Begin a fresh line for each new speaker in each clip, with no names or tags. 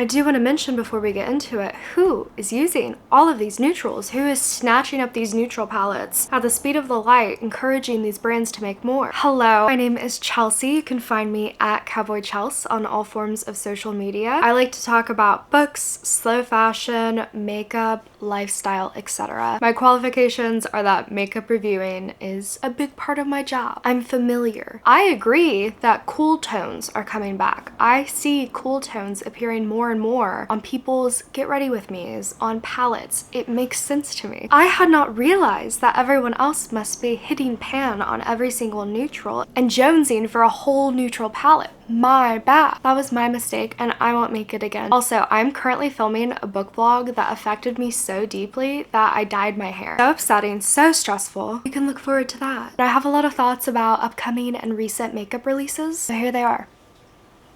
I do want to mention before we get into it, who is using all of these neutrals? Who is snatching up these neutral palettes at the speed of the light, encouraging these brands to make more? Hello, my name is Chelsea. You can find me at Cowboy Chels on all forms of social media. I like to talk about books, slow fashion, makeup, lifestyle, etc. My qualifications are that makeup reviewing is a big part of my job. I'm familiar. I agree that cool tones are coming back. I see cool tones appearing more and more on people's get ready with me's, on palettes. It makes sense to me. I had not realized that everyone else must be hitting pan on every single neutral and jonesing for a whole neutral palette. My bad. That was my mistake and I won't make it again. Also, I'm currently filming a book vlog that affected me so deeply that I dyed my hair. So upsetting, so stressful. You can look forward to that. I have a lot of thoughts about upcoming and recent makeup releases, so here they are.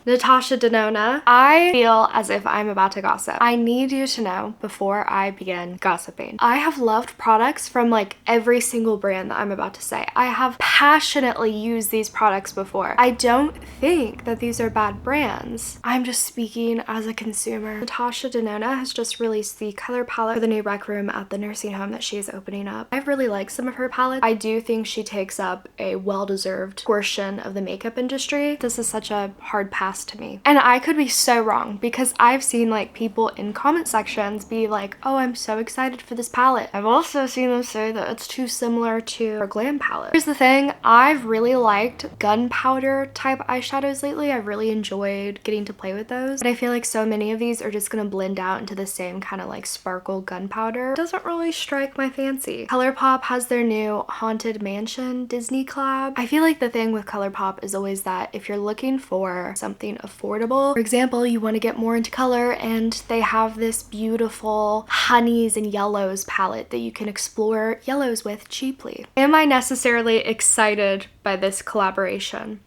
Natasha Denona. I feel as if I'm about to gossip. I need you to know before I begin gossiping. I have loved products from like every single brand that I'm about to say. I have passionately used these products before. I don't think that these are bad brands. I'm just speaking as a consumer. Natasha Denona has just released the color palette for the new rec room at the nursing home that she is opening up. I really like some of her palettes. I do think she takes up a well-deserved portion of the makeup industry. This is such a hard pass to me. And I could be so wrong because I've seen like people in comment sections be like, oh, I'm so excited for this palette. I've also seen them say that it's too similar to her glam palette. Here's the thing, I've really liked gunpowder type eyeshadows lately. I really enjoyed getting to play with those. But I feel like so many of these are just gonna blend out into the same kind of like sparkle gunpowder. It doesn't really strike my fancy. Colourpop has their new Haunted Mansion Disney collab. I feel like the thing with Colourpop is always that if you're looking for something affordable, for example, you want to get more into color and they have this beautiful honeys and yellows palette that you can explore yellows with cheaply. Am I necessarily excited by this collaboration?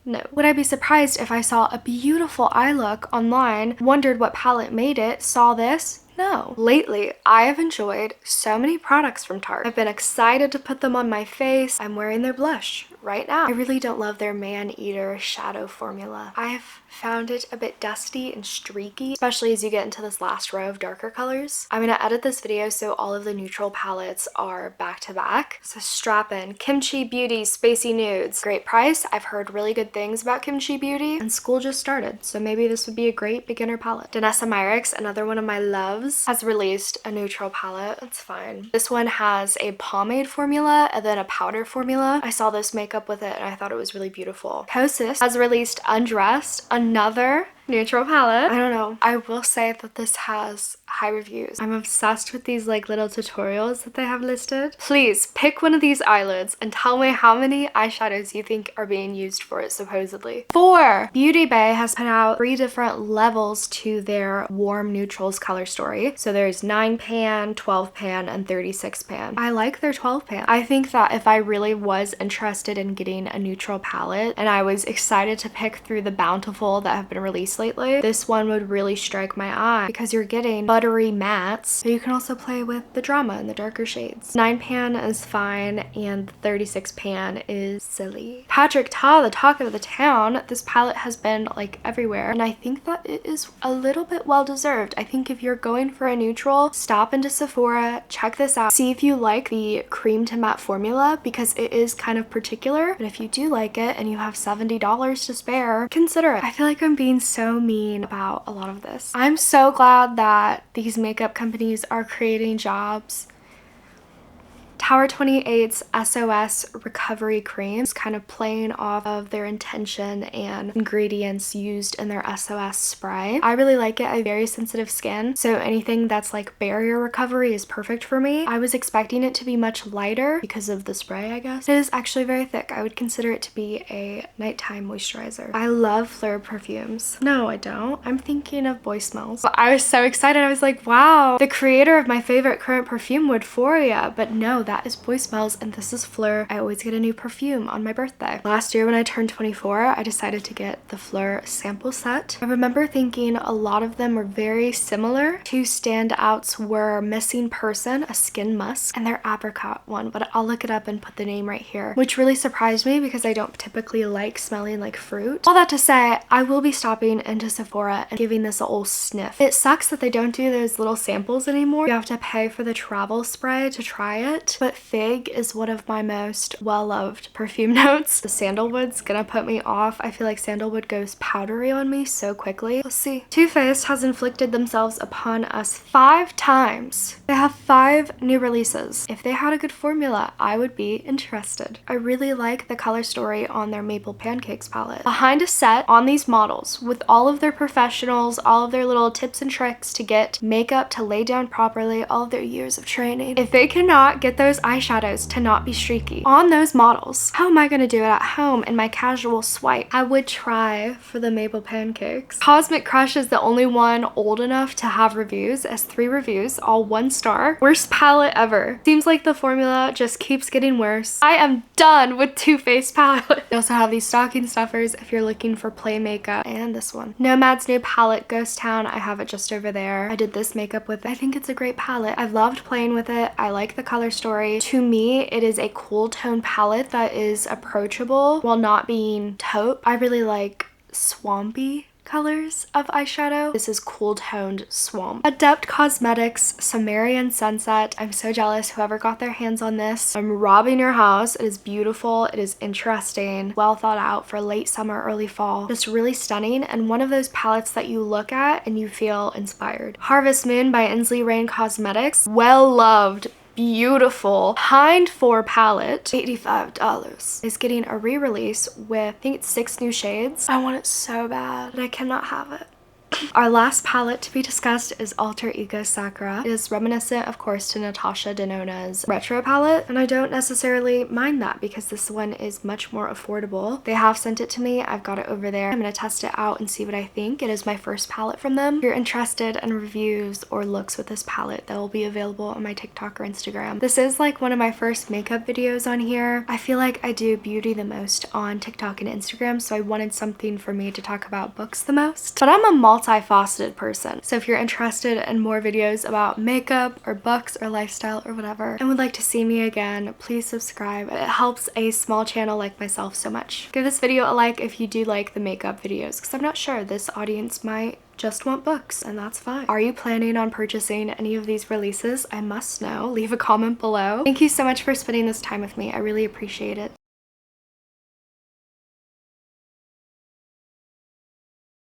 No. Would I be surprised if I saw a beautiful eye look online, wondered what palette made it, saw this? No. Lately, I have enjoyed so many products from Tarte. I've been excited to put them on my face. I'm wearing their blush right now. I really don't love their maneater shadow formula. I've found it a bit dusty and streaky, especially as you get into this last row of darker colors. I'm gonna edit this video so all of the neutral palettes are back to back. So strap in. Kimchi Beauty Spacey Nudes. Great price. I've heard really good things about Kimchi Beauty and school just started, so maybe this would be a great beginner palette. Danessa Myricks, another one of my loves, has released a neutral palette. It's fine. This one has a pomade formula and then a powder formula. I saw this makeup with it and I thought it was really beautiful. Kosas has released Undressed, another neutral palette. I don't know. I will say that this has high reviews. I'm obsessed with these like little tutorials that they have listed. Please pick one of these eyelids and tell me how many eyeshadows you think are being used for it supposedly. 4. Beauty Bay has put out 3 different levels to their warm neutrals color story. So there's 9 pan, 12 pan, and 36 pan. I like their 12 pan. I think that if I really was interested in getting a neutral palette and I was excited to pick through the bountiful that have been released lately, this one would really strike my eye because you're getting buttery mattes, but you can also play with the drama and the darker shades. 9 pan is fine and 36 pan is silly. Patrick Ta, the talk of the town, this palette has been like everywhere and I think that it is a little bit well deserved. I think if you're going for a neutral, stop into Sephora, check this out, see if you like the cream to matte formula because it is kind of particular, but if you do like it and you have $70 to spare, consider it. I feel like I'm being so mean about a lot of this. I'm so glad that these makeup companies are creating jobs. Tower 28's SOS Recovery Cream is kind of playing off of their intention and ingredients used in their SOS spray. I really like it. I have very sensitive skin, so anything that's like barrier recovery is perfect for me. I was expecting it to be much lighter because of the spray, I guess. It is actually very thick. I would consider it to be a nighttime moisturizer. I love phlur perfumes. No, I don't. I'm thinking of Boy Smells. But I was so excited. I was like, wow, the creator of my favorite current perfume would for ya. But no, that that is Boy Smells, and this is Phlur. I always get a new perfume on my birthday. Last year when I turned 24, I decided to get the Phlur sample set. I remember thinking a lot of them were very similar. Two standouts were Missing Person, a skin musk, and their apricot one, but I'll look it up and put the name right here, which really surprised me because I don't typically like smelling like fruit. All that to say, I will be stopping into Sephora and giving this a old sniff. It sucks that they don't do those little samples anymore. You have to pay for the travel spray to try it, but Fig is one of my most well-loved perfume notes. The sandalwood's gonna put me off. I feel like sandalwood goes powdery on me so quickly. Let's see. Too Faced has inflicted themselves upon us 5 times. They have 5 new releases. If they had a good formula, I would be interested. I really like the color story on their Maple Pancakes palette. Behind a set on these models with all of their professionals, all of their little tips and tricks to get makeup to lay down properly, all of their years of training. If they cannot get those eyeshadows to not be streaky on those models, how am I gonna do it at home in my casual swipe? I would try for the Maple Pancakes. Cosmic Crush is the only one old enough to have reviews, as 3 reviews, all 1 star. Worst palette ever. Seems like the formula just keeps getting worse. I am done with Too Faced palette. They also have these stocking stuffers if you're looking for play makeup, and this one. Nomad's new palette, Ghost Town, I have it just over there. I did this makeup with it. I think it's a great palette. I've loved playing with it. I like the color story. To me, it is a cool tone palette that is approachable while not being taupe. I really like swampy colors of eyeshadow. This is cool toned swamp. Adept Cosmetics Samarian Sunset. I'm so jealous whoever got their hands on this. I'm robbing your house. It is beautiful. It is interesting. Well thought out for late summer, early fall. Just really stunning, and one of those palettes that you look at and you feel inspired. Harvest Moon by Ensley Cosmetics. Well loved. Beautiful Hind 4 palette, $85, is getting a re-release with, I think it's 6 new shades. I want it so bad, but I cannot have it. Our last palette to be discussed is Alter Ego Sakura. It is reminiscent, of course, to Natasha Denona's retro palette, and I don't necessarily mind that because this one is much more affordable. They have sent it to me. I've got it over there. I'm gonna test it out and see what I think. It is my first palette from them. If you're interested in reviews or looks with this palette, that will be available on my TikTok or Instagram. This is like one of my first makeup videos on here. I feel like I do beauty the most on TikTok and Instagram, so I wanted something for me to talk about books the most. But I'm a multifaceted person, so if you're interested in more videos about makeup or books or lifestyle or whatever and would like to see me again, please subscribe. It helps a small channel like myself so much. Give this video a like if you do like the makeup videos, because I'm not sure, this audience might just want books, and that's fine. Are you planning on purchasing any of these releases? I must know. Leave a comment below. Thank you so much for spending this time with me. I really appreciate it.